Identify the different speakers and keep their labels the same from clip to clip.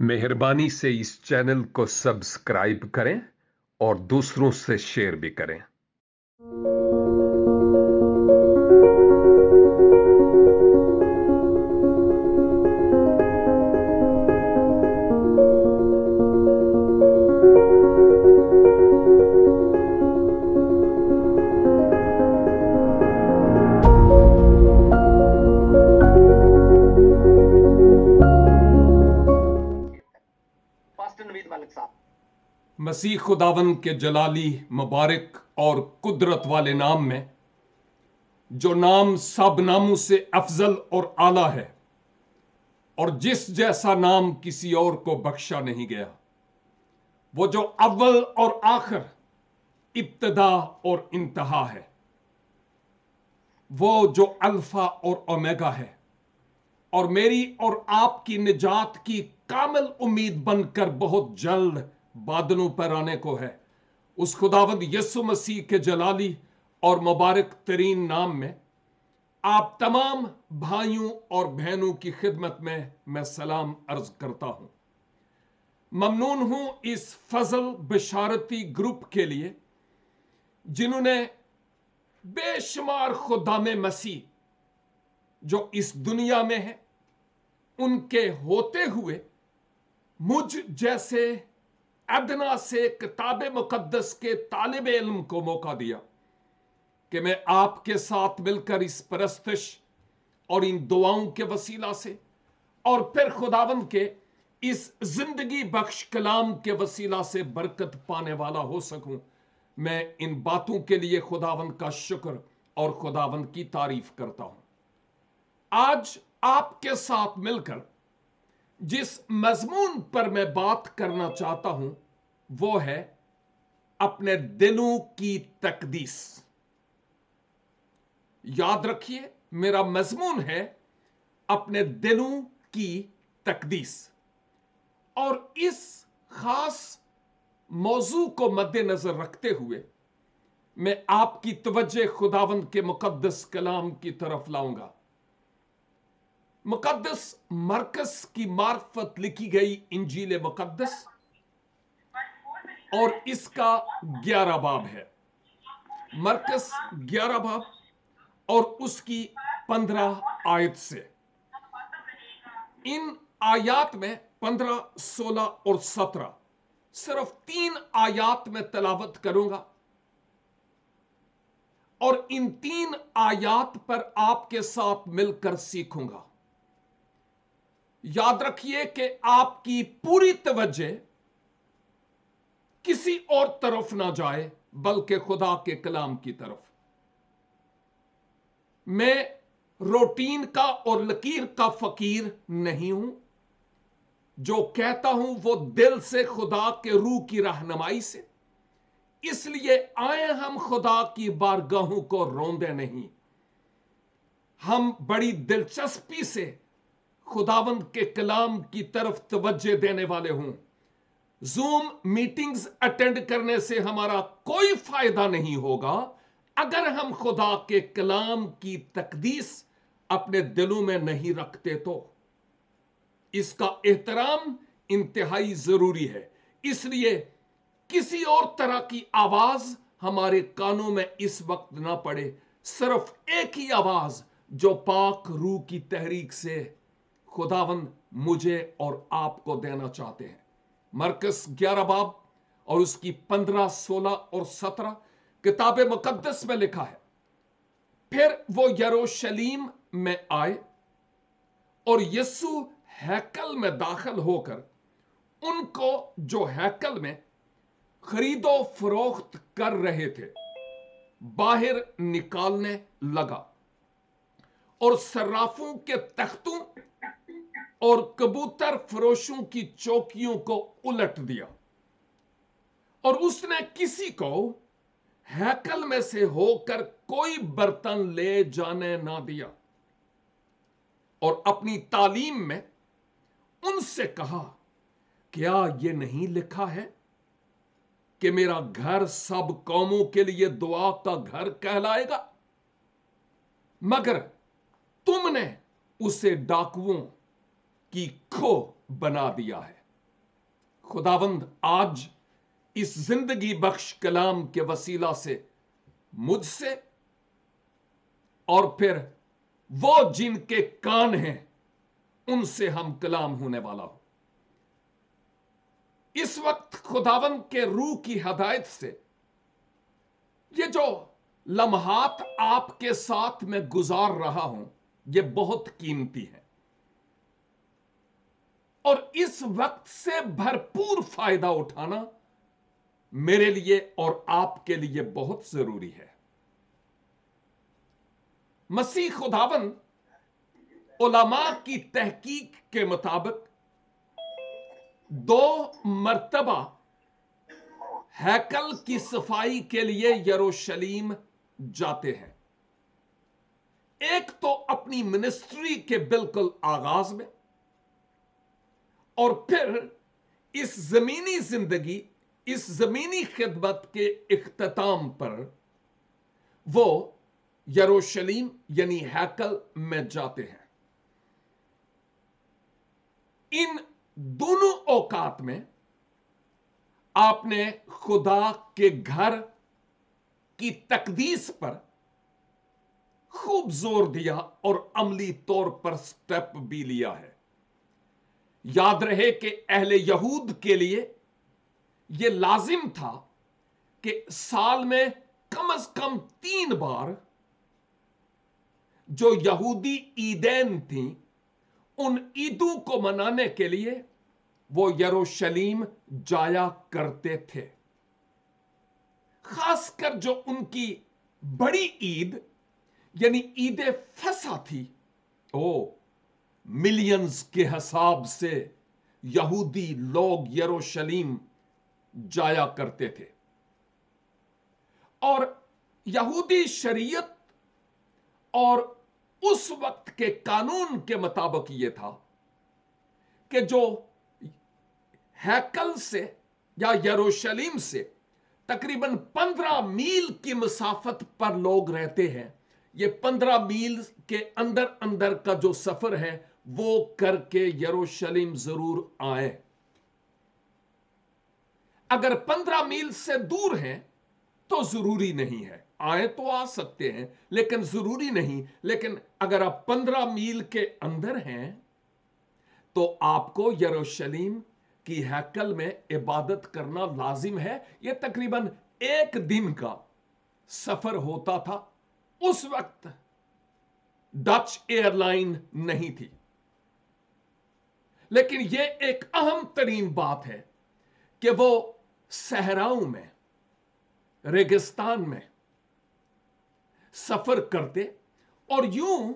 Speaker 1: मेहरबानी से इस चैनल को सब्सक्राइब करें और दूसरों से शेयर भी करें। मसीह खुदावन के जलाली मुबारक और कुदरत वाले नाम में, जो नाम सब नामों से अफजल और आला है और जिस जैसा नाम किसी और को बख्शा नहीं गया, वो जो अव्वल और आखिर, इब्तदा और इंतहा है, वो जो अल्फा और ओमेगा है और मेरी और आपकी निजात की कामिल उम्मीद बनकर बहुत जल्द बादलों पर आने को है, उस खुदावंद यीशु मसीह के जलाली और मुबारक तरीन नाम में आप तमाम भाइयों और बहनों की खिदमत में मैं सलाम अर्ज करता हूं। ममनून हूं इस फजल बिशारती ग्रुप के लिए जिन्होंने बेशुमार खुदामे मसीह जो इस दुनिया में है, उनके होते हुए मुझ जैसे अदना से किताब मुकद्दस के तालिब इल्म को मौका दिया कि मैं आपके साथ मिलकर इस परस्तिश और इन दुआओं के वसीला से और फिर खुदावंद के इस जिंदगी बख्श कलाम के वसीला से बरकत पाने वाला हो सकूं। मैं इन बातों के लिए खुदावंद का शुक्र और खुदावंद की तारीफ करता हूं। आज आपके साथ मिलकर जिस मजमून पर मैं बात करना चाहता हूं वो है अपने दिलों की तकदीस। याद रखिए, मेरा मजमून है अपने दिलों की तकदीस। और इस खास मौजू को मद्देनजर रखते हुए मैं आपकी तवज्जो खुदावंद के मुकद्दस कलाम की तरफ लाऊंगा। मुकद्दस मरकस की मार्फत लिखी गई इंजील मुकद्दस और इसका 11 बाब है। मरकस 11 बाब और उसकी 15 आयत से। इन आयात में 15, 16 और 17 सिर्फ 3 आयात में तलावत करूंगा और इन 3 आयात पर आपके साथ मिलकर सीखूंगा। याद रखिए कि आपकी पूरी तवज्जो किसी और तरफ ना जाए बल्कि खुदा के कलाम की तरफ। मैं रूटीन का और लकीर का फकीर नहीं हूं। जो कहता हूं वो दिल से खुदा के रूह की रहनुमाई से। इसलिए आए हम खुदा की बारगाहों को रोंदे नहीं, हम बड़ी दिलचस्पी से खुदावंद के कलाम की तरफ तवज्जो देने वाले हूं। जूम मीटिंग्स अटेंड करने से हमारा कोई फायदा नहीं होगा अगर हम खुदा के कलाम की तकदीस अपने दिलों में नहीं रखते तो। इसका एहतराम इंतहाई जरूरी है। इसलिए किसी और तरह की आवाज हमारे कानों में इस वक्त ना पड़े। सिर्फ एक ही आवाज जो पाक रूह की तहरीक से खुदावंद मुझे और आपको देना चाहते हैं। मरकस 11 बाब और उसकी 15, 16 और 17 किताब मुकद्दस में लिखा है, फिर वो यरूशलेम में आए और यीशु हैकल में दाखिल होकर उनको जो हैकल में खरीदो फरोख्त कर रहे थे बाहर निकालने लगा और सर्राफों के तख्तों और कबूतर फरोशों की चौकियों को उलट दिया। और उसने किसी को हैकल में से होकर कोई बर्तन ले जाने ना दिया और अपनी तालीम में उनसे कहा, क्या ये नहीं लिखा है कि मेरा घर सब कौमों के लिए दुआ का घर कहलाएगा? मगर तुमने उसे डाकुओं की खो बना दिया है। खुदावंद आज इस जिंदगी बख्श कलाम के वसीला से मुझसे और फिर वो जिनके कान हैं उनसे हम कलाम होने वाला हो। इस वक्त खुदावंद के रूह की हदायत से ये जो लम्हात आपके साथ में गुजार रहा हूं ये बहुत कीमती है और इस वक्त से भरपूर फायदा उठाना मेरे लिए और आपके लिए बहुत जरूरी है। मसीह खुदावंद उलमा की तहकीक के मुताबिक 2 मर्तबा हैकल की सफाई के लिए यरूशलेम जाते हैं। एक तो अपनी मिनिस्ट्री के बिल्कुल आगाज में और फिर इस जमीनी जिंदगी, इस जमीनी खिदमत के इख्तिताम पर वो यरूशलेम यानी हैकल में जाते हैं। इन दोनों औकात में आपने खुदा के घर की तकदीस पर खूब जोर दिया और अमली तौर पर स्टेप भी लिया है। याद रहे कि अहले यहूद के लिए यह लाजिम था कि साल में कम से कम 3 बार जो यहूदी ईदैन थी उन ईदों को मनाने के लिए वो यरूशलेम जाया करते थे। खासकर जो उनकी बड़ी ईद यानी ईद फसा थी, मिलियंस के हिसाब से यहूदी लोग यरूशलेम जाया करते थे और यहूदी शरीयत और उस वक्त के कानून के मुताबिक यह था कि जो हैकल से या यरूशलेम से तकरीबन 15 मील की मसाफत पर लोग रहते हैं, ये 15 मील के अंदर अंदर का जो सफर है वो करके यरूशलेम जरूर आए। अगर 15 मील से दूर हैं तो जरूरी नहीं है, आए तो आ सकते हैं लेकिन जरूरी नहीं। लेकिन अगर आप 15 मील के अंदर हैं तो आपको यरूशलेम की हैकल में इबादत करना लाजिम है। यह तकरीबन 1 दिन का सफर होता था। उस वक्त डच एयरलाइन नहीं थी, लेकिन यह एक अहम तरीन बात है कि वो सहराओं में, रेगिस्तान में सफर करते और यूं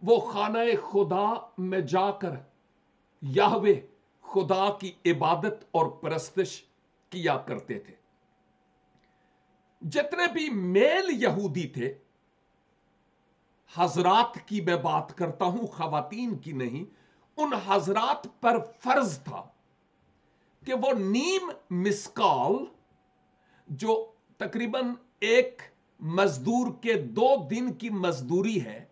Speaker 1: वो खाना खुदा में जाकर याहवे खुदा की इबादत और परस्तिश किया करते थे। जितने भी मेल यहूदी थे, हजरात की मैं बात करता हूं, खवातीन की नहीं, उन हजरात पर फर्ज था कि वो नीम मिस्काल, जो तकरीबन एक मजदूर के 2 दिन की मजदूरी है,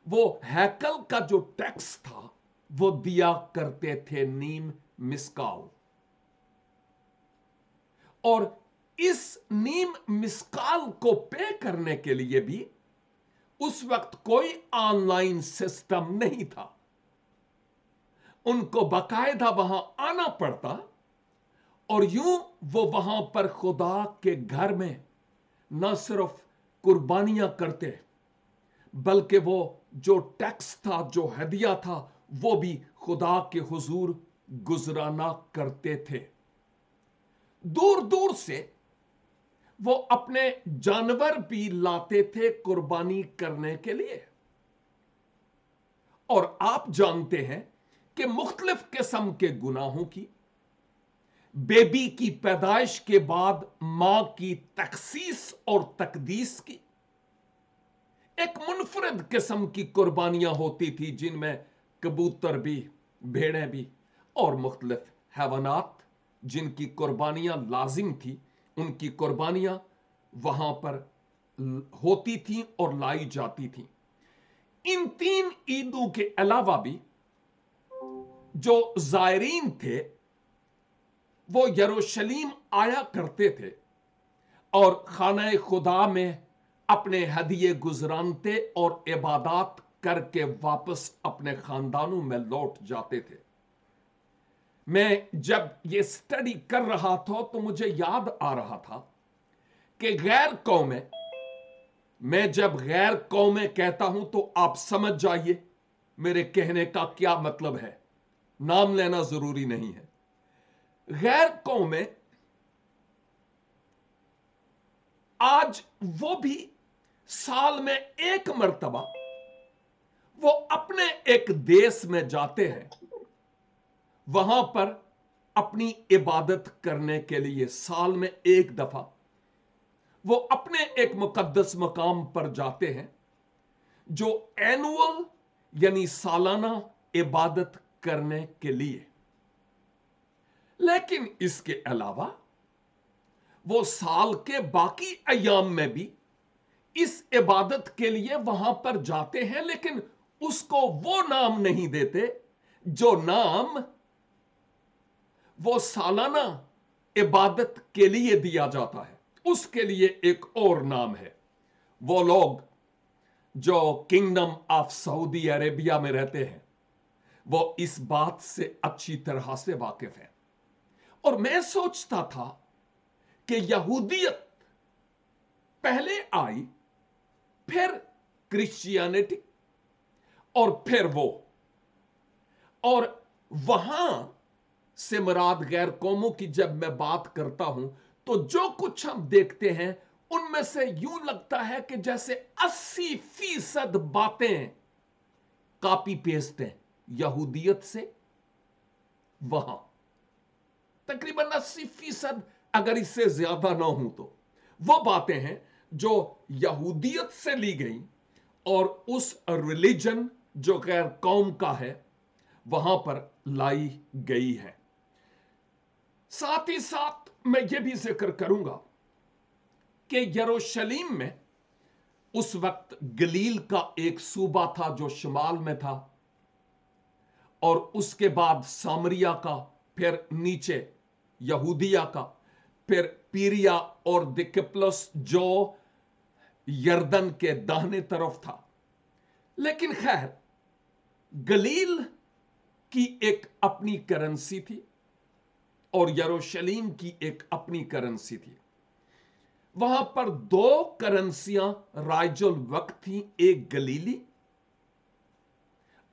Speaker 1: वो हैकल का जो टैक्स था वो दिया करते थे, नीम मिस्काल। और इस नीम मिस्काल को पे करने के लिए भी उस वक्त कोई ऑनलाइन सिस्टम नहीं था, उनको बाकायदा वहां आना पड़ता और यूं वो वहां पर खुदा के घर में न सिर्फ कुर्बानियां करते बल्कि वो जो टैक्स था, जो हदिया था, वो भी खुदा के हुजूर गुजराना करते थे। दूर दूर से वो अपने जानवर भी लाते थे कुर्बानी करने के लिए। और आप जानते हैं कि मुख्तलिफ किस्म के गुनाहों की, बेबी की पैदाइश के बाद मां की तखसीस और तकदीस की, एक मुनफरद किस्म की कुर्बानियां होती थी, जिनमें कबूतर भी, भेड़ें भी और मुख्तलिफ हैवानात जिनकी कुर्बानियां लाजिम थी, उनकी कुर्बानियां वहां पर होती थी और लाई जाती थी। इन 3 ईदों के अलावा भी जो जायरीन थे वो यरूशलेम आया करते थे और खाना खुदा में अपने हदिये गुजरानते और इबादत करके वापस अपने खानदानों में लौट जाते थे। मैं जब ये स्टडी कर रहा था तो मुझे याद आ रहा था कि गैर कौमें, मैं जब गैर कौमें कहता हूं तो आप समझ जाइए मेरे कहने का क्या मतलब है, नाम लेना जरूरी नहीं है। गैर कौमें आज वो भी साल में एक मर्तबा वो अपने एक देश में जाते हैं, वहां पर अपनी इबादत करने के लिए साल में एक दफा वो अपने एक मुकद्दस मकाम पर जाते हैं जो एनुअल यानी सालाना इबादत करने के लिए। लेकिन इसके अलावा वो साल के बाकी अयाम में भी इस इबादत के लिए वहां पर जाते हैं, लेकिन उसको वो नाम नहीं देते जो नाम वो सालाना इबादत के लिए दिया जाता है। उसके लिए एक और नाम है। वो लोग जो किंगडम ऑफ सऊदी अरेबिया में रहते हैं वो इस बात से अच्छी तरह से वाकिफ है। और मैं सोचता था कि यहूदियत पहले आई, फिर क्रिश्चियनिटी, और फिर वो, और वहां से मुराद गैर कौमों की जब मैं बात करता हूं तो जो कुछ हम देखते हैं उनमें से यूं लगता है कि जैसे 80% बातें कॉपी पेस्ट हैं यहूदियत से वहां। तकरीबन 80%, अगर इससे ज्यादा ना हो तो वो बातें हैं जो यहूदियत से ली गई और उस रिलीजन जो गैर कौम का है वहां पर लाई गई है। साथ ही साथ मैं ये भी जिक्र करूंगा कि यरूशलेम में उस वक्त गलील का एक सूबा था जो शिमाल में था, और उसके बाद सामरिया का, फिर नीचे यहूदिया का, फिर पीरिया और दिकिप्लस जो यर्दन के दाहिने तरफ था। लेकिन खैर, गलील की एक अपनी करेंसी थी और यरूशलेम की एक अपनी करेंसी थी। वहां पर दो करेंसियां राइजुल वक्त थी, एक गलीली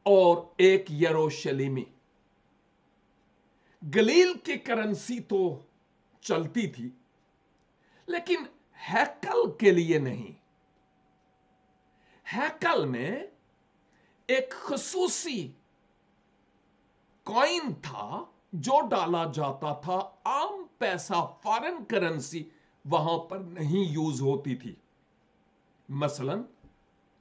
Speaker 1: और एक यरूशलेमी। गलील की करेंसी तो चलती थी लेकिन हैकल के लिए नहीं। हैकल में एक खसूसी कॉइन था जो डाला जाता था। आम पैसा, फॉरेन करेंसी वहां पर नहीं यूज होती थी। मसलन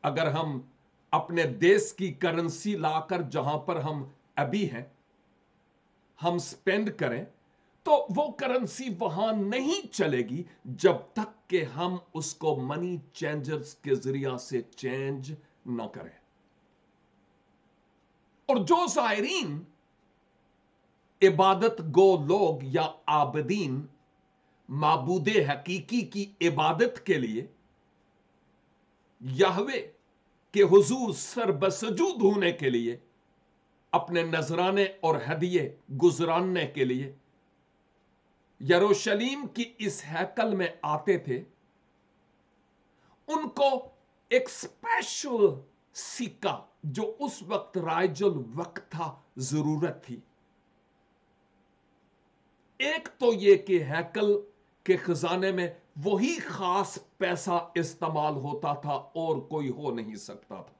Speaker 1: अगर हम अपने देश की करेंसी लाकर जहां पर हम अभी हैं हम स्पेंड करें तो वो करेंसी वहां नहीं चलेगी जब तक कि हम उसको मनी चेंजर्स के जरिया से चेंज न करें। और जो ज़ायरीन इबादत गो लोग या आबदीन माबूदे हकीकी की इबादत के लिए याहवे के हुजूर सर बसजूद होने के लिए, अपने नजराने और हदिये गुजरानने के लिए यरूशलेम की इस हैकल में आते थे, उनको एक स्पेशल सिक्का जो उस वक्त राइजुल वक्त था जरूरत थी। एक तो यह कि हैकल के खजाने में वही खास पैसा इस्तेमाल होता था और कोई हो नहीं सकता था।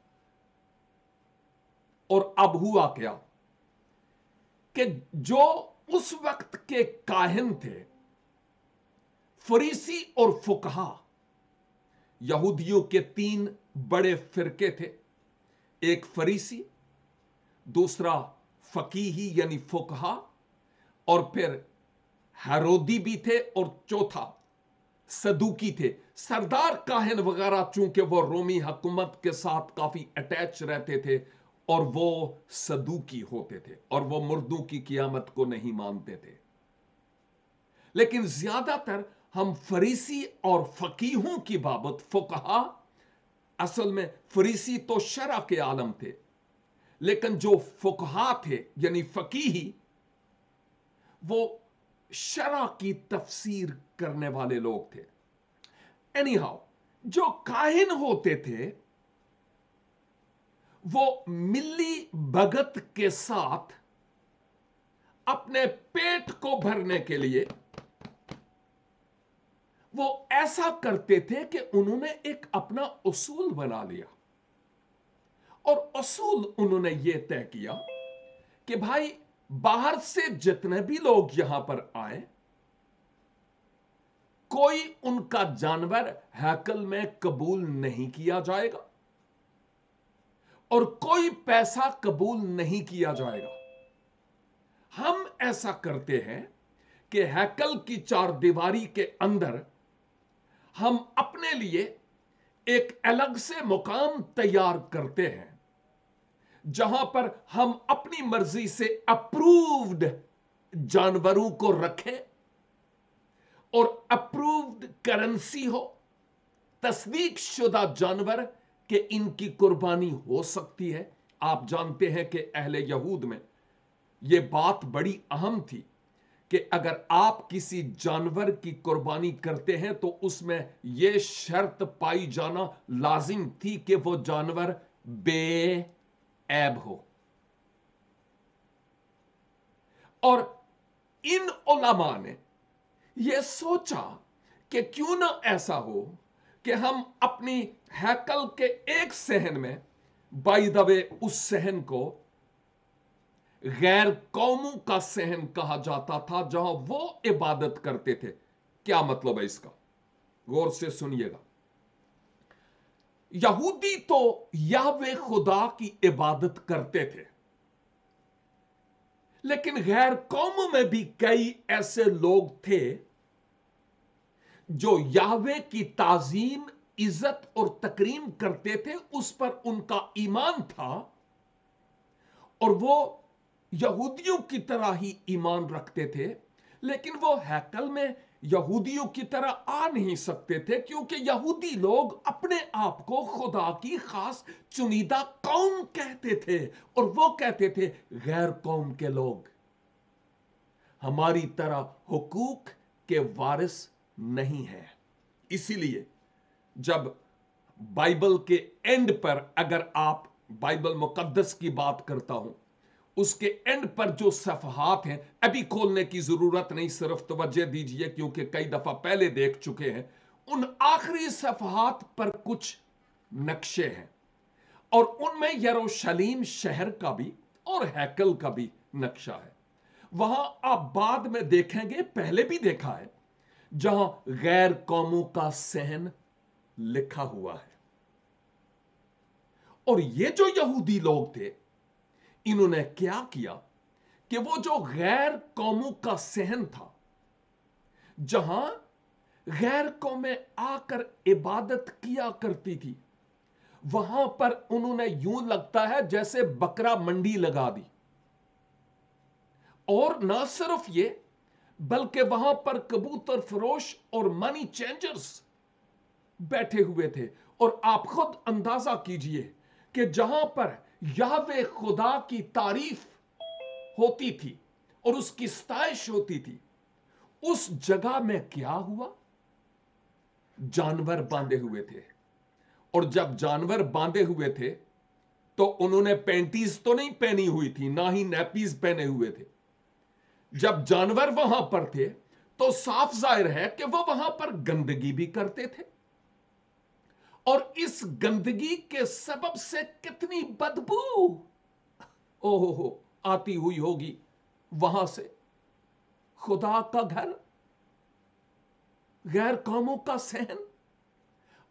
Speaker 1: और अब हुआ क्या कि जो उस वक्त के काहिन थे, फरीसी और फुकहा, यहूदियों के तीन बड़े फिरके थे। एक फरीसी, दूसरा फकीही यानी फुकहा, और फिर हेरोदी भी थे, और चौथा सदूकी थे। सरदार काहिन वगैरह चूंकि वो रोमी हुकूमत के साथ काफी अटैच रहते थे और वो सदूकी होते थे और वो मुर्दों की कियामत को नहीं मानते थे। लेकिन ज्यादातर हम फरीसी और फकीहों की बाबत फुकहा, असल में फरीसी तो शरा के आलम थे, लेकिन जो फुकहा थे यानी फकीही, वो शरा की तफसीर करने वाले लोग थे। एनी हाउ, जो काहिन होते थे वो मिली भगत के साथ अपने पेट को भरने के लिए वो ऐसा करते थे कि उन्होंने एक अपना उसूल बना लिया, और उसूल उन्होंने ये तय किया कि भाई बाहर से जितने भी लोग यहां पर आए, कोई उनका जानवर हैकल में कबूल नहीं किया जाएगा और कोई पैसा कबूल नहीं किया जाएगा। हम ऐसा करते हैं कि हैकल की चार दीवारी के अंदर हम अपने लिए एक अलग से मुकाम तैयार करते हैं जहां पर हम अपनी मर्जी से अप्रूव्ड जानवरों को रखें और अप्रूव्ड करेंसी हो, तस्दीक शुदा जानवर कि इनकी कुर्बानी हो सकती है। आप जानते हैं कि अहले यहूद में यह बात बड़ी अहम थी कि अगर आप किसी जानवर की कुर्बानी करते हैं तो उसमें यह शर्त पाई जाना लाजिम थी कि वो जानवर बेऐब हो। और इन उलमा ने यह सोचा कि क्यों ना ऐसा हो कि हम अपनी हैकल के एक सहन में, बाय द वे उस सहन को गैर कौमों का सहन कहा जाता था जहां वो इबादत करते थे। क्या मतलब है इसका, गौर से सुनिएगा। यहूदी तो याहवे खुदा की इबादत करते थे, लेकिन गैर कौमों में भी कई ऐसे लोग थे जो याहवे की ताजीम, इज्जत और तकरीम करते थे, उस पर उनका ईमान था और वो यहूदियों की तरह ही ईमान रखते थे, लेकिन वो हैकल में यहूदियों की तरह आ नहीं सकते थे क्योंकि यहूदी लोग अपने आप को खुदा की खास चुनिंदा कौम कहते थे और वो कहते थे गैर कौम के लोग हमारी तरह हुकूक के वारिस नहीं है। इसीलिए जब बाइबल के एंड पर, अगर आप बाइबल मुकद्दस की बात करता हूं, उसके एंड पर जो सफहात हैं, अभी खोलने की जरूरत नहीं, सिर्फ तवज्जो दीजिए क्योंकि कई दफा पहले देख चुके हैं। उन आखिरी सफहात पर कुछ नक्शे हैं और उनमें यरूशलेम शहर का भी और हैकल का भी नक्शा है। वहां आप बाद में देखेंगे, पहले भी देखा है, जहां गैर कौमों का सहन लिखा हुआ है। और ये जो यहूदी लोग थे, इन्होंने क्या किया कि वो जो गैर कौमों का सहन था, जहां गैर कौमें आकर इबादत किया करती थी, वहां पर उन्होंने यूं लगता है जैसे बकरा मंडी लगा दी। और ना सिर्फ ये, बल्कि वहां पर कबूतर फरोश और मनी चेंजर्स बैठे हुए थे। और आप खुद अंदाजा कीजिए कि जहां पर याहवे खुदा की तारीफ होती थी और उसकी सताइश होती थी, उस जगह में क्या हुआ, जानवर बांधे हुए थे। और जब जानवर बांधे हुए थे तो उन्होंने पैंटीज तो नहीं पहनी हुई थी, ना ही नैपीज पहने हुए थे। जब जानवर वहां पर थे तो साफ जाहिर है कि वो वहां पर गंदगी भी करते थे और इस गंदगी के सबब से कितनी बदबू ओहो आती हुई होगी वहां से। खुदा का घर, गैर कौमों का सहन,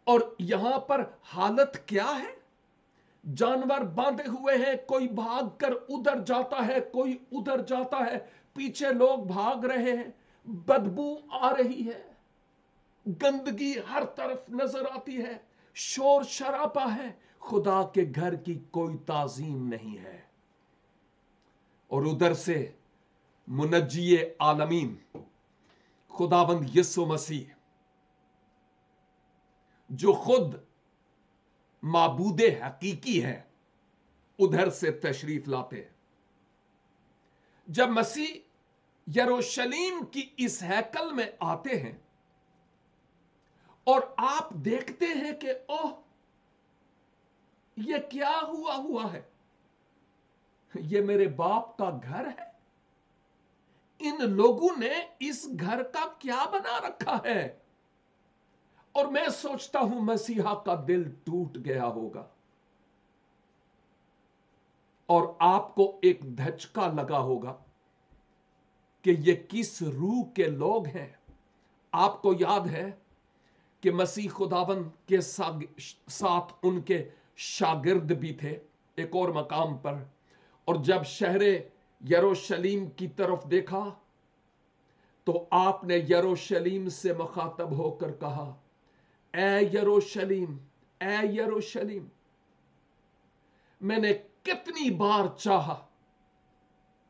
Speaker 1: और यहां पर हालत क्या है, जानवर बांधे हुए हैं, कोई भागकर उधर जाता है, कोई उधर जाता है, पीछे लोग भाग रहे हैं, बदबू आ रही है, गंदगी हर तरफ नजर आती है, शोर शराबा है, खुदा के घर की कोई ताजीम नहीं है। और उधर से मुनज्जिए आलमीन खुदावंद यीशु मसीह जो खुद माबूदे हकीकी है उधर से तशरीफ लाते हैं। जब मसीह यरूशलेम की इस हैकल में आते हैं और आप देखते हैं कि ओह, ये क्या हुआ है, ये मेरे बाप का घर है, इन लोगों ने इस घर का क्या बना रखा है। और मैं सोचता हूं मसीहा का दिल टूट गया होगा और आपको एक धचका लगा होगा कि ये किस रूह के लोग हैं। आपको याद है कि मसीह खुदावंद के साथ उनके शागिर्द भी थे एक और मकाम पर, और जब शहरे यरूशलेम की तरफ देखा तो आपने यरूशलेम से मुखातब होकर कहा, ऐ यरूशलेम, ऐ यरूशलेम, मैंने कितनी बार चाहा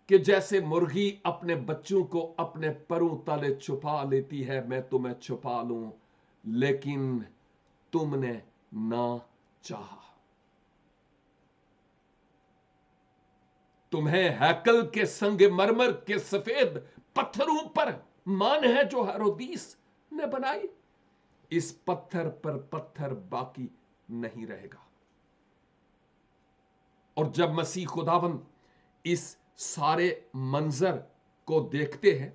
Speaker 1: कि जैसे मुर्गी अपने बच्चों को अपने परों तले छुपा लेती है, मैं तुम्हें छुपा लूं, लेकिन तुमने ना चाहा। तुम्हें हैकल के संगमरमर के सफेद पत्थरों पर मान है जो हेरोदीस ने बनाई, इस पत्थर पर पत्थर बाकी नहीं रहेगा। और जब मसीह खुदावंद इस सारे मंजर को देखते हैं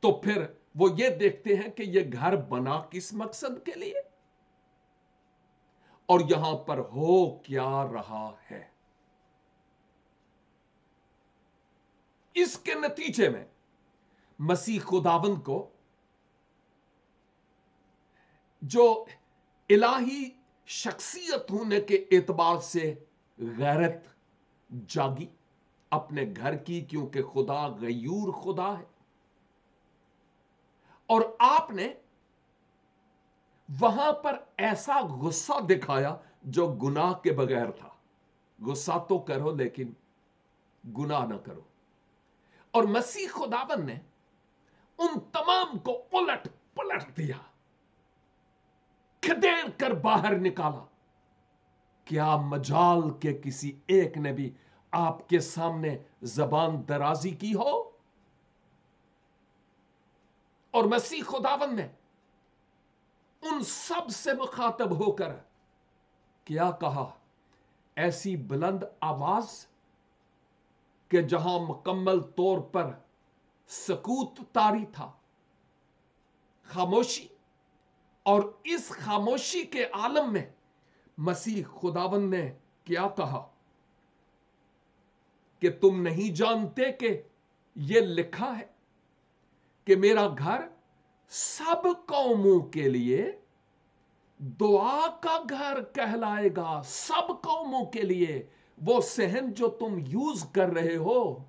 Speaker 1: तो फिर वो ये देखते हैं कि ये घर बना किस मकसद के लिए और यहां पर हो क्या रहा है। इसके नतीजे में मसीह खुदावंद को जो इलाही शख्सियत होने के एतबार से गैरत जागी अपने घर की, क्योंकि खुदा गयूर खुदा है। और आपने वहां पर ऐसा गुस्सा दिखाया जो गुनाह के बगैर था। गुस्सा तो करो लेकिन गुनाह ना करो। और मसीह खुदावन ने उन तमाम को उलट पलट दिया, खदेड़ कर बाहर निकाला। क्या मजाल के किसी एक ने भी आपके सामने जबान दराजी की हो। और मसीह खुदावन ने उन सब से मुखातब होकर क्या कहा, ऐसी बुलंद आवाज कि जहां मुकम्मल तौर पर सकूत तारी था, खामोशी। और इस खामोशी के आलम में मसीह खुदावन ने क्या कहा कि तुम नहीं जानते कि यह लिखा है कि मेरा घर सब कौमों के लिए दुआ का घर कहलाएगा। सब कौमों के लिए। वो सहन जो तुम यूज कर रहे हो,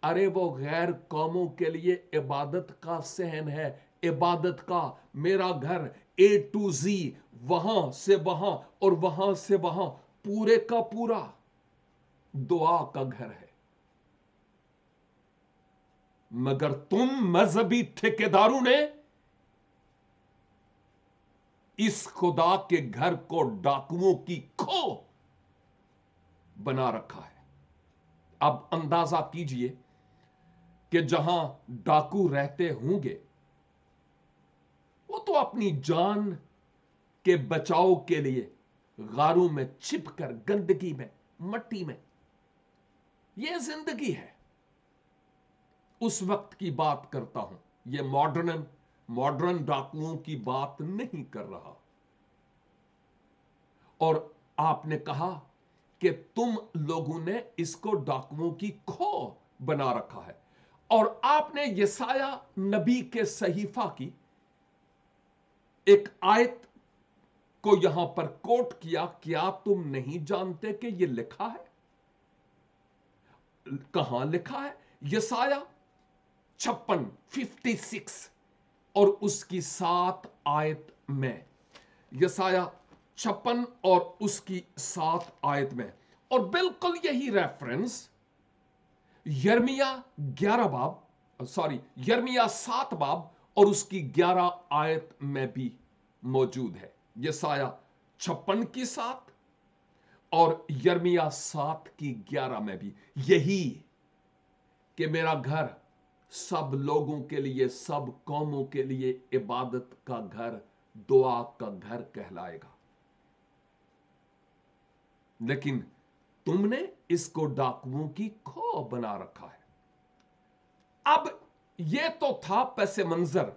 Speaker 1: अरे वो गैर कौमों के लिए इबादत का सहन है, इबादत का। मेरा घर A to Z, वहां से वहां और वहां से वहां, पूरे का पूरा दुआ का घर है। मगर तुम मजहबी ठेकेदारों ने इस खुदा के घर को डाकुओं की खो बना रखा है। अब अंदाजा कीजिए कि जहां डाकू रहते होंगे वो तो अपनी जान के बचाव के लिए गारों में छिपकर, गंदगी में, मट्टी में, यह जिंदगी है। उस वक्त की बात करता हूं, यह मॉडर्न डाकुओं की बात नहीं कर रहा। और आपने कहा कि तुम लोगों ने इसको डाकुओं की खो बना रखा है। और आपने यसाया नबी के सहीफा की एक आयत को यहां पर कोट किया, क्या तुम नहीं जानते कि यह लिखा है? कहां लिखा है? यसाया 56 और उसकी 7 आयत में। यसाया 56 और उसकी 7 आयत में। और बिल्कुल यही रेफरेंस यिर्मयाह 11 बाब सॉरी, यिर्मयाह 7 बाब और उसकी 11 आयत में भी मौजूद है। यसाया 56 की 7 और यिर्मयाह 7 की 11 में भी यही कि मेरा घर सब लोगों के लिए, सब कौमों के लिए इबादत का घर, दुआ का घर कहलाएगा। लेकिन तुमने इसको डाकुओं की खो बना रखा है। अब यह तो था पैसे मंजर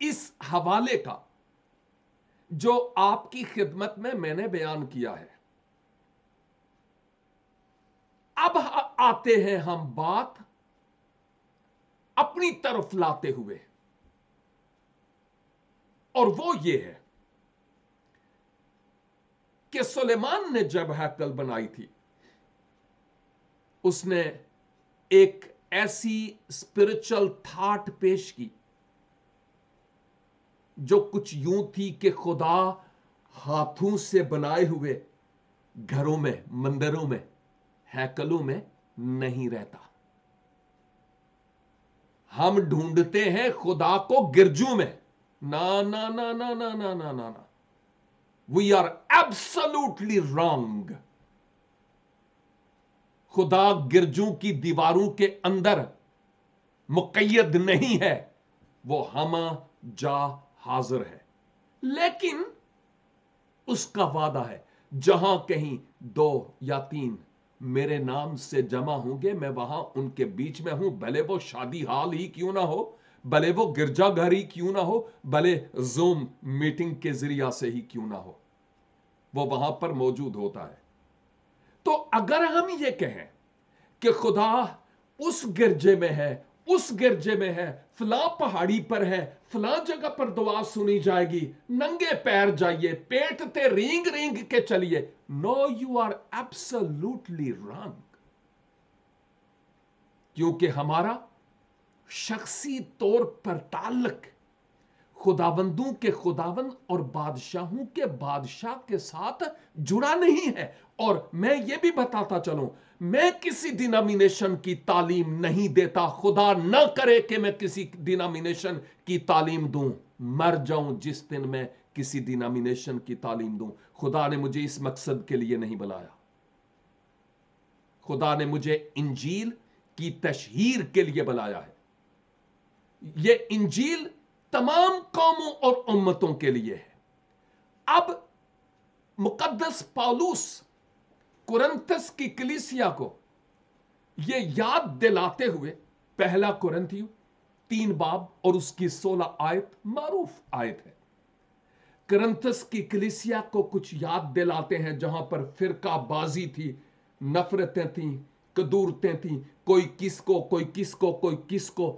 Speaker 1: इस हवाले का जो आपकी खिदमत में मैंने बयान किया है। अब आते हैं हम बात अपनी तरफ लाते हुए, और वो ये है कि सुलेमान ने जब हैकल बनाई थी, उसने एक ऐसी स्पिरिचुअल थॉट पेश की जो कुछ यूं थी कि खुदा हाथों से बनाए हुए घरों में, मंदिरों में, हैकलों में नहीं रहता। हम ढूंढते हैं खुदा को गिरजों में। ना ना ना ना ना ना ना ना ना, वी आर एब्सोल्युटली रॉन्ग। खुदा गिरजों की दीवारों के अंदर मुकैयद नहीं है, वो हम जा हाजिर है। लेकिन उसका वादा है, जहां कहीं 2 या 3 मेरे नाम से जमा होंगे, मैं वहां उनके बीच में हूं। भले वो शादी हाल ही क्यों ना हो, भले वो गिरजाघर ही क्यों ना हो, भले जूम मीटिंग के जरिया से ही क्यों ना हो, वो वहां पर मौजूद होता है। तो अगर हम ये कहें कि खुदा उस गिरजे में है, उस गिरजे में है, फलां पहाड़ी पर है, फलां जगह पर दुआ सुनी जाएगी, नंगे पैर जाइए, पेट ते रींग रींग के चलिए, no, you are absolutely wrong. क्योंकि हमारा शख्सी तौर पर ताल्लुक खुदाबंदों के खुदाबंद और बादशाहों के बादशाह के साथ जुड़ा नहीं है। और मैं ये भी बताता चलूं, मैं किसी डिनोमिनेशन की तालीम नहीं देता। खुदा ना करे कि मैं किसी डिनोमिनेशन की तालीम दूं, मर जाऊं जिस दिन मैं किसी डिनोमिनेशन की तालीम दूं। खुदा ने मुझे इस मकसद के लिए नहीं बुलाया। खुदा ने मुझे इंजील की तशहीर के लिए बुलाया है। ये इंजील तमाम कौमों और उम्मतों के लिए है। अब मुकद्दस पौलुस कुरिन्थस की कलीसिया को यह याद दिलाते हुए, पहला कुरिन्थियों 3 बाब और उसकी 16 आयत मारूफ आयत है। कुरिन्थस की कलीसिया को कुछ याद दिलाते हैं जहां पर फिरका बाजी थी, नफरतें थी, कदूरतें थी, कोई किसको कोई किसको कोई किसको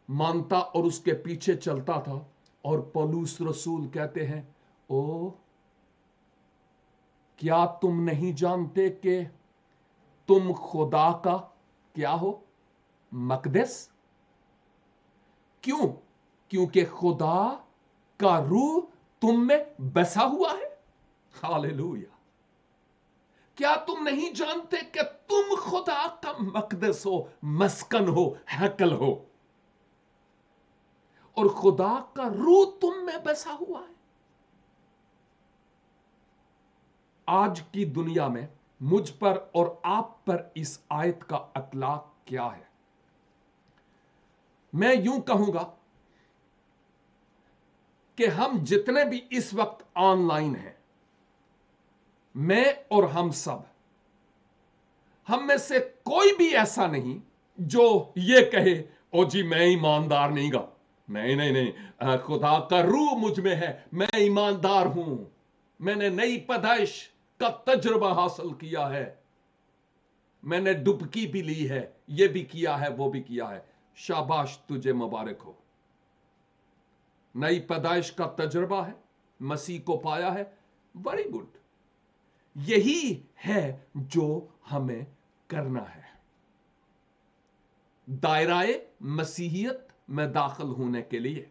Speaker 1: मानता और उसके पीछे चलता था। और पौलुस रसूल कहते हैं, ओ क्या तुम नहीं जानते कि तुम खुदा का क्या हो, मकदस? क्यों? क्योंकि खुदा का रूह तुम में बसा हुआ है। हालेलुया। क्या तुम नहीं जानते कि तुम खुदा का मकदस हो, मस्कन हो, हैकल हो, और खुदा का रूह तुम में बसा हुआ है। आज की दुनिया में मुझ पर और आप पर इस आयत का अतलाक क्या है? मैं यूं कहूंगा कि हम जितने भी इस वक्त ऑनलाइन हैं, मैं और हम सब, हम में से कोई भी ऐसा नहीं जो ये कहे, ओ जी मैं ईमानदार नहीं गा, नहीं नहीं नहीं, खुदा का रूह मुझ में है, मैं ईमानदार हूं, मैंने नई पैदाइश का तजुर्बा हासिल किया है, मैंने डुबकी भी ली है, ये भी किया है, वो भी किया है। शाबाश तुझे, मुबारक हो। नई पैदाइश का तजुर्बा है, मसीह को पाया है, वेरी गुड। यही है जो हमें करना है। दायराए मसीहियत में दाखिल होने के लिए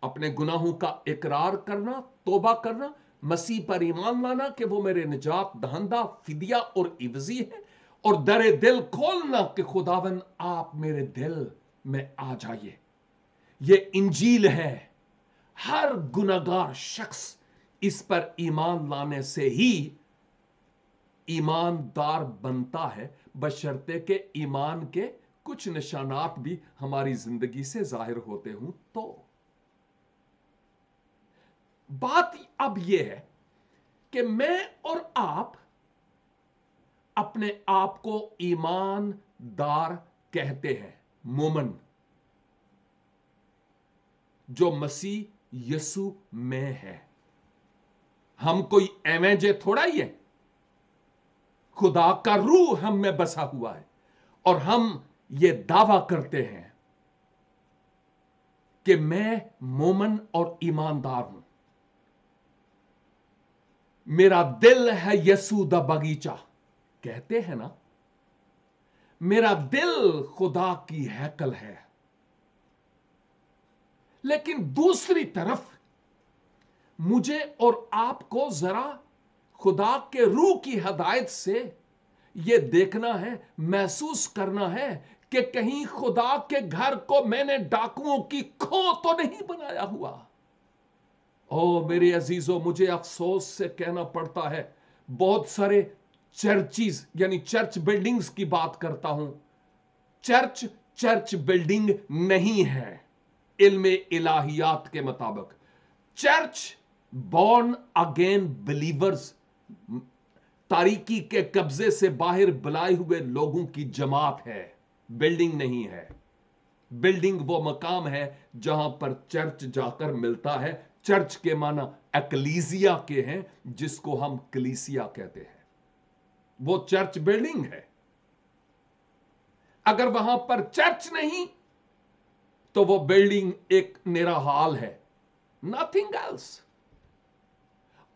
Speaker 1: अपने गुनाहों का इकरार करना, तौबा करना, मसीह पर ईमान लाना कि वो मेरे निजात दहंदा, फिदिया और इवजी है, और दरे दिल खोलना कि खुदावन आप मेरे दिल में आ जाइए। ये इंजील है। हर गुनहगार शख्स इस पर ईमान लाने से ही ईमानदार बनता है, बशर्ते के ईमान के कुछ निशानात भी हमारी जिंदगी से जाहिर होते हूं। तो बात अब यह है कि मैं और आप अपने आप को ईमानदार कहते हैं, मोमन, जो मसीह यीशु में है। हम कोई एवेंजे थोड़ा ही है। खुदा का रूह हम में बसा हुआ है और हम ये दावा करते हैं कि मैं मोमन और ईमानदार हूं। मेरा दिल है यीशु दा बगीचा, कहते हैं ना। मेरा दिल खुदा की हैकल है। लेकिन दूसरी तरफ मुझे और आपको जरा खुदा के रूह की हदायत से यह देखना है, महसूस करना है कि कहीं खुदा के घर को मैंने डाकुओं की खो तो नहीं बनाया हुआ। ओ मेरे अजीजों, मुझे अफसोस से कहना पड़ता है, बहुत सारे चर्चिज यानी चर्च बिल्डिंग्स की बात करता हूं। चर्च बिल्डिंग नहीं है इल्मे इलाहियात के मुताबिक। चर्च बॉर्न अगेन बिलीवर्स, तारीकी के कब्जे से बाहर बुलाए हुए लोगों की जमात है, बिल्डिंग नहीं है। बिल्डिंग वो मकाम है जहां पर चर्च जाकर मिलता है। चर्च के माना एक्लीसिया के हैं, जिसको हम कलीसिया कहते हैं। वो चर्च बिल्डिंग है। अगर वहां पर चर्च नहीं तो वो बिल्डिंग एक निराहाल है, नथिंग एल्स।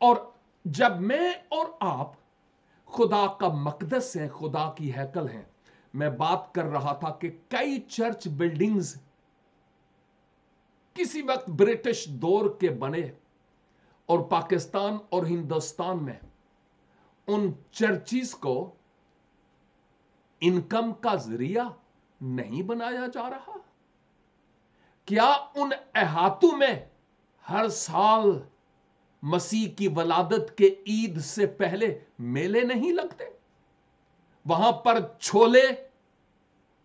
Speaker 1: और जब मैं और आप खुदा का मकदस है, खुदा की हैकल है, मैं बात कर रहा था कि कई चर्च बिल्डिंग्स किसी वक्त ब्रिटिश दौर के बने और पाकिस्तान और हिंदुस्तान में उन चर्चिस को इनकम का जरिया नहीं बनाया जा रहा। क्या उन अहातों में हर साल मसीह की वलादत के ईद से पहले मेले नहीं लगते? वहां पर छोले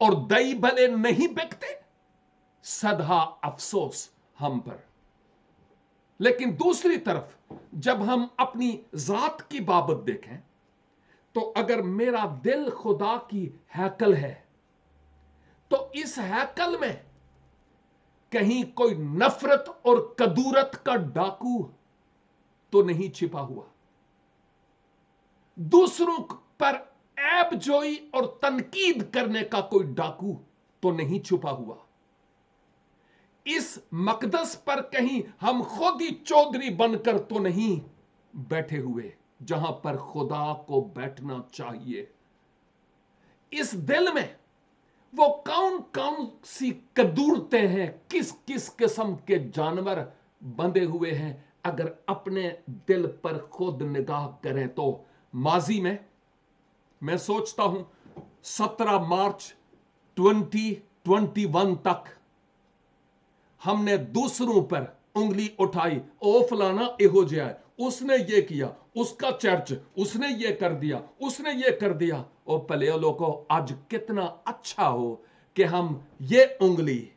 Speaker 1: और दही भले नहीं बिकते? सदा अफसोस हम पर। लेकिन दूसरी तरफ जब हम अपनी जात की बाबत देखें तो अगर मेरा दिल खुदा की हैकल है तो इस हैकल में कहीं कोई नफरत और कदूरत का डाकू तो नहीं छिपा हुआ। दूसरों पर ऐबजोई और तनकीद करने का कोई डाकू तो नहीं छुपा हुआ। इस मकदस पर कहीं हम खुद ही चौधरी बनकर तो नहीं बैठे हुए जहां पर खुदा को बैठना चाहिए। इस दिल में वो कौन कौन सी कदूरतें हैं, किस किस किस्म के जानवर बंधे हुए हैं, अगर अपने दिल पर खुद निगाह करें तो। माजी में मैं सोचता हूं 17 मार्च 2021 तक हमने दूसरों पर उंगली उठाई, ओ फलाना एहो जिया है, उसने ये किया, उसका चर्च, उसने ये कर दिया, उसने ये कर दिया। ओ भले लोगों, आज कितना अच्छा हो कि हम ये उंगली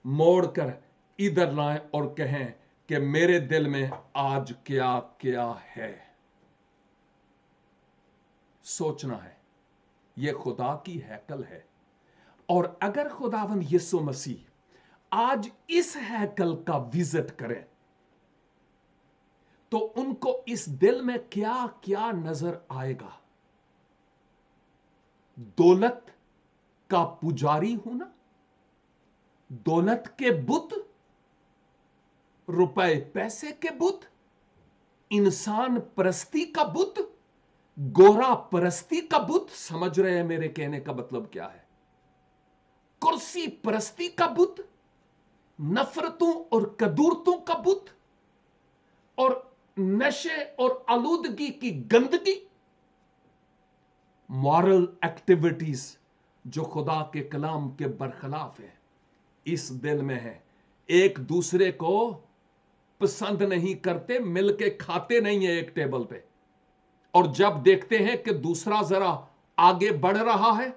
Speaker 1: मोड़कर इधर लाएं और कहें कि मेरे दिल में आज क्या क्या है। सोचना है, यह खुदा की हैकल है। और अगर खुदावन यीशु मसीह आज इस हैकल का विजिट करें तो उनको इस दिल में क्या क्या नजर आएगा? दौलत का पुजारी होना, दौलत के बुत, रुपए पैसे के बुत, इंसान परस्ती का बुत, गोरा परस्ती का बुत। समझ रहे हैं मेरे कहने का मतलब क्या है? कुर्सी परस्ती का बुत, नफरतों और कदूरतों का बुत, और नशे और आलूदगी की गंदगी। मॉरल एक्टिविटीज जो खुदा के कलाम के बरखिलाफ है इस दिल में है। एक दूसरे को पसंद नहीं करते, मिलके खाते नहीं है एक टेबल पे, और जब देखते हैं कि दूसरा जरा आगे बढ़ रहा है,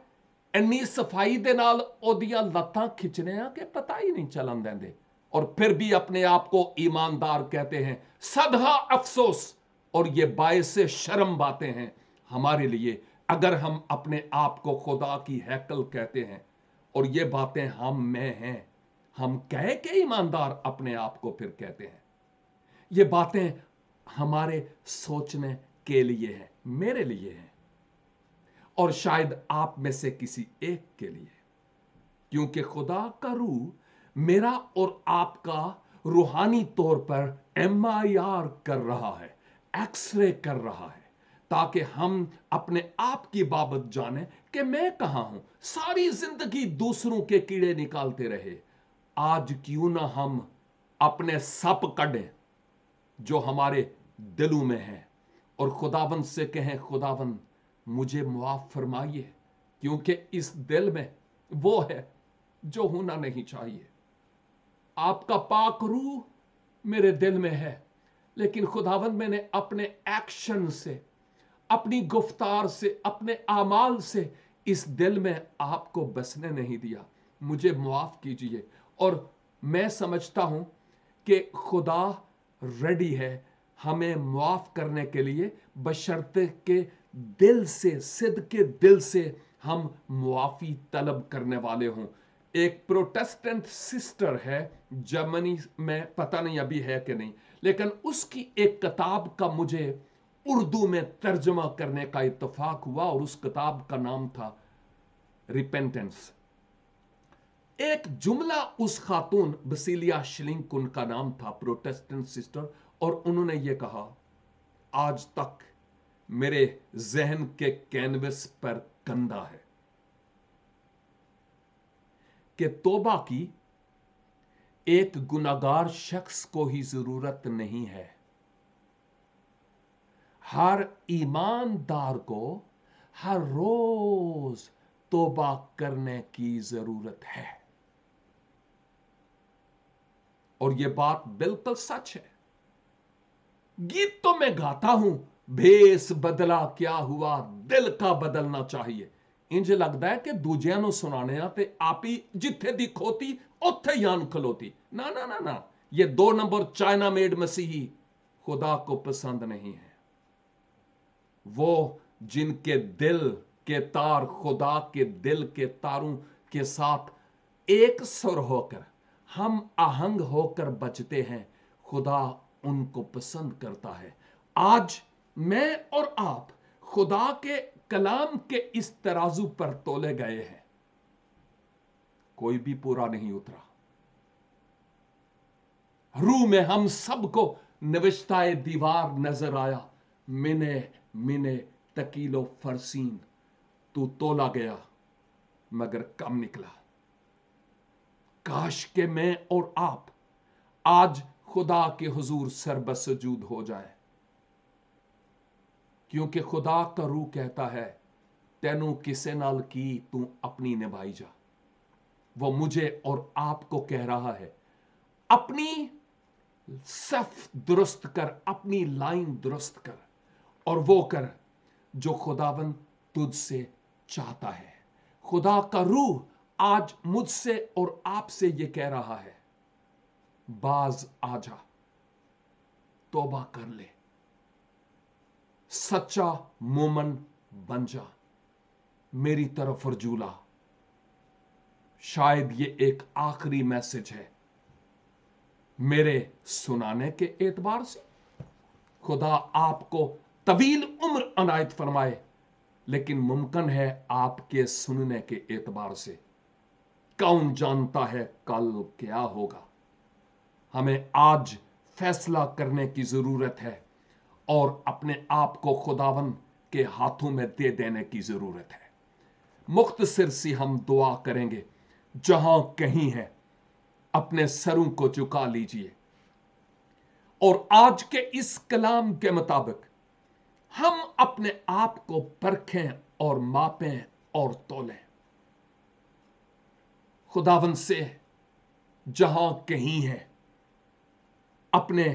Speaker 1: ਇੰਨੀ ਸਫਾਈ ਦੇ ਨਾਲ ਉਹਦੀਆਂ ਲੱਤਾਂ ਖਿੱਚਣੇ ਆ ਕਿ ਪਤਾ ਹੀ नहीं चलन देंदे, और फिर भी अपने आप को ईमानदार कहते हैं। सदा अफसोस और ये बायस शर्म बातें हैं हमारे लिए अगर हम अपने आप को खुदा की हैकल कहते हैं और ये बातें हम में हैं। हम कह के ईमानदार अपने आप को फिर कहते हैं। ये बातें हमारे सोचने के लिए हैं, मेरे लिए हैं, और शायद आप में से किसी एक के लिए, क्योंकि खुदा का रूह मेरा और आपका रूहानी तौर पर MIR कर रहा है, एक्सरे कर रहा है, ताकि हम अपने आप की बाबत जाने कि मैं कहां हूं। सारी जिंदगी दूसरों के कीड़े निकालते रहे, आज क्यों ना हम अपने सप कढ़ें जो हमारे दिलों में है और खुदावंद से कहें, खुदावंद मुझे मुआफ फरमाइए, क्योंकि इस दिल में वो है जो होना नहीं चाहिए। आपका पाक रूह मेरे दिल में है, लेकिन खुदावंद मैंने अपने एक्शन से, अपनी गुफ्तार से, अपने आमाल से इस दिल में आपको बसने नहीं दिया। मुझे मुआफ कीजिए। और मैं समझता हूं कि खुदा रेडी है हमें मुआफ करने के लिए, बशर्ते के दिल से, सिद्ध के दिल से हम मुआफी तलब करने वाले हों। एक प्रोटेस्टेंट सिस्टर है जर्मनी में, पता नहीं अभी है कि नहीं, लेकिन उसकी एक किताब का मुझे उर्दू में तर्जमा करने का इत्तेफाक हुआ और उस किताब का नाम था रिपेंटेंस। एक जुमला उस खातून बसीलिया शिलिंक उनका नाम था, प्रोटेस्टेंट सिस्टर, और उन्होंने ये कहा, आज तक मेरे जहन के कैनवस पर कंधा है कि तौबा की एक गुनाहगार शख्स को ही जरूरत नहीं है, हर ईमानदार को हर रोज तौबा करने की जरूरत है। और यह बात बिल्कुल सच है। गीत तो मैं गाता हूं, भेस बदला क्या हुआ, दिल का बदलना चाहिए। इंज लगता है कि दूजियां नूं सुनाने आ ते आप ही जिथे दी खोती उत्थे ही आन खलोती। ना ना ना ना, ये 2 नंबर चाइना मेड मसीही खुदा को पसंद नहीं है। वो जिनके दिल के तार खुदा के दिल के तारों के साथ एक सुर होकर, हम आहंग होकर बजते हैं, खुदा उनको पसंद करता है। आज मैं और आप खुदा के कलाम के इस तराजू पर तोले गए हैं, कोई भी पूरा नहीं उतरा। रूह में हम सबको नविश्ताए दीवार नजर आया, मिने मिने तकीलो फरसीन, तू तोला गया मगर कम निकला। काश के मैं और आप आज खुदा के हुजूर सरबसजूद हो जाए, क्योंकि खुदा का रूह कहता है, तेनू किसे नाल की तू अपनी निभाई जा। वो मुझे और आपको कह रहा है, अपनी सफ दुरुस्त कर, अपनी लाइन दुरुस्त कर, और वो कर जो खुदावन तुझसे चाहता है। खुदा का रूह आज मुझसे और आपसे ये कह रहा है, बाज आजा, तौबा कर ले, सच्चा मोमन बन जा, मेरी तरफ रजूला। शायद ये एक आखिरी मैसेज है मेरे सुनाने के एतबार से। खुदा आपको तवील उम्र अनायत फरमाए, लेकिन मुमकिन है आपके सुनने के एतबार से। कौन जानता है कल क्या होगा। हमें आज फैसला करने की जरूरत है और अपने आप को खुदावन के हाथों में दे देने की जरूरत है। मुख्तसर सी हम दुआ करेंगे, जहां कहीं है अपने सरों को झुका लीजिए और आज के इस कलाम के मुताबिक हम अपने आप को परखें और मापें और तोलें। खुदावंद से जहां कहीं है अपने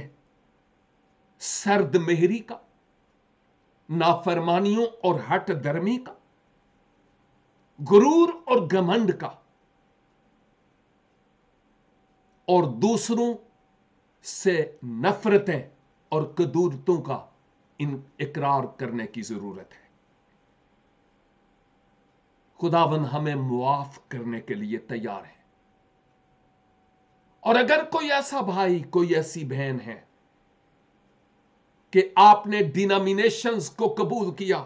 Speaker 1: सर्द मेहरी का, नाफरमानियों और हट धर्मी का, गुरूर और घमंड का और दूसरों से नफरतें और कदूरतों का इकरार करने की जरूरत है। खुदावन हमें मुआफ करने के लिए तैयार है। और अगर कोई ऐसा भाई, कोई ऐसी बहन है कि आपने डिनोमिनेशंस को कबूल किया,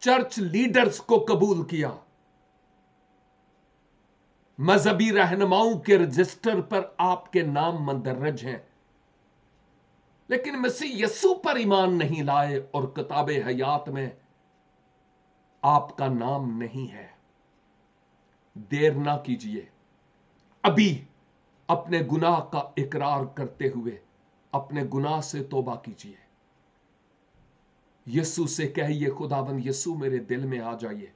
Speaker 1: चर्च लीडर्स को कबूल किया, मजहबी रहनुमाओं के रजिस्टर पर आपके नाम मंदरज हैं, लेकिन मसीह यस्सु पर ईमान नहीं लाए और किताबे हयात में आपका नाम नहीं है, देर ना कीजिए। अभी अपने गुनाह का इकरार करते हुए अपने गुनाह से तौबा कीजिए। यीशु से कहिए, खुदावंद यीशु मेरे दिल में आ जाइए,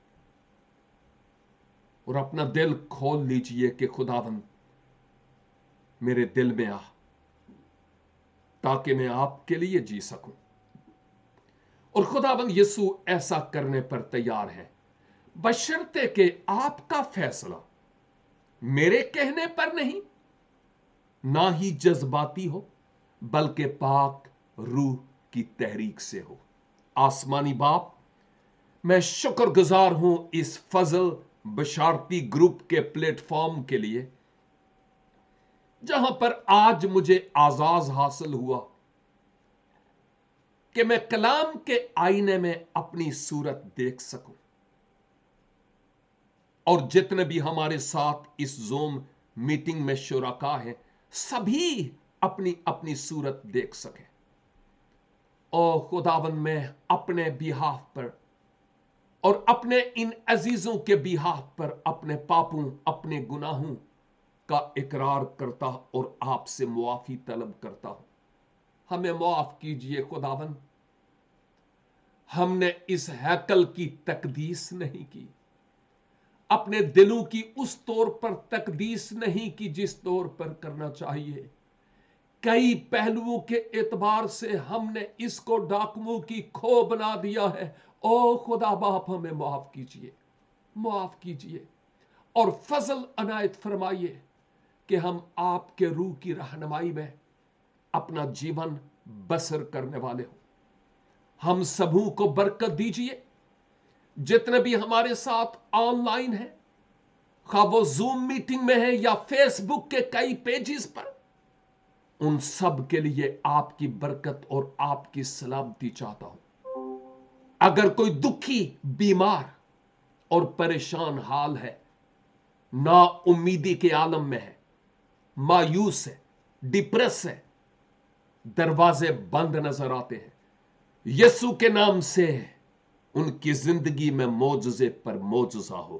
Speaker 1: और अपना दिल खोल लीजिए कि खुदावंद मेरे दिल में आ, ताकि मैं आपके लिए जी सकूं। और खुदावंद यीशु ऐसा करने पर तैयार है, बशर्ते कि आपका फैसला मेरे कहने पर नहीं, ना ही जज्बाती हो, बल्कि पाक रूह की तहरीक से हो। आसमानी बाप, मैं शुक्रगुजार हूं इस फजल बशारती ग्रुप के प्लेटफॉर्म के लिए, जहां पर आज मुझे आजाज हासिल हुआ कि मैं कलाम के आईने में अपनी सूरत देख सकूं, और जितने भी हमारे साथ इस ज़ूम मीटिंग में शुरका हैं, सभी अपनी अपनी सूरत देख सकें। ओ खुदावन, मैं अपने बिहाफ पर और अपने इन अजीजों के बिहाफ पर अपने पापों, अपने गुनाहों का इकरार करता और आपसे मुआफी तलब करता हूं। हमें मुआफ कीजिए खुदावन, हमने इस हैकल की तकदीस नहीं की, अपने दिलों की उस तौर पर तकदीस नहीं की जिस तौर पर करना चाहिए। कई पहलुओं के एतबार से हमने इसको डाकुओं की खो बना दिया है। ओ खुदा बाप, हमें मुआफ कीजिए, मुआफ कीजिए, और फजल अनायत फरमाइए कि हम आपके रूह की रहनुमाई में अपना जीवन बसर करने वाले हो। हम सबों को बरकत दीजिए, जितने भी हमारे साथ ऑनलाइन है, खा वो जूम मीटिंग में है या फेसबुक के कई पेजेस पर, उन सब के लिए आपकी बरकत और आपकी सलामती चाहता हूं। अगर कोई दुखी, बीमार और परेशान हाल है, ना उम्मीदी के आलम में है, मायूस है, डिप्रेस है, दरवाजे बंद नजर आते हैं, यीशु के नाम से उनकी जिंदगी में मौजूजे पर मौजूजा हो,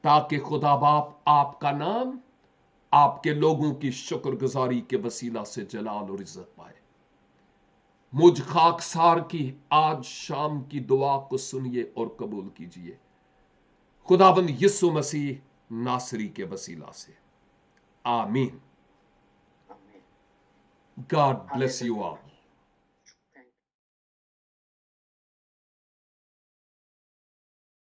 Speaker 1: ताकि खुदा बाप आपका नाम आपके लोगों की शुक्रगुजारी के वसीला से जलाल और इज्जत पाए। मुझ खाकसार की आज शाम की दुआ को सुनिए और कबूल कीजिए, खुदाबंद यीशु मसीह नासरी के वसीला से, आमीन। God bless you all.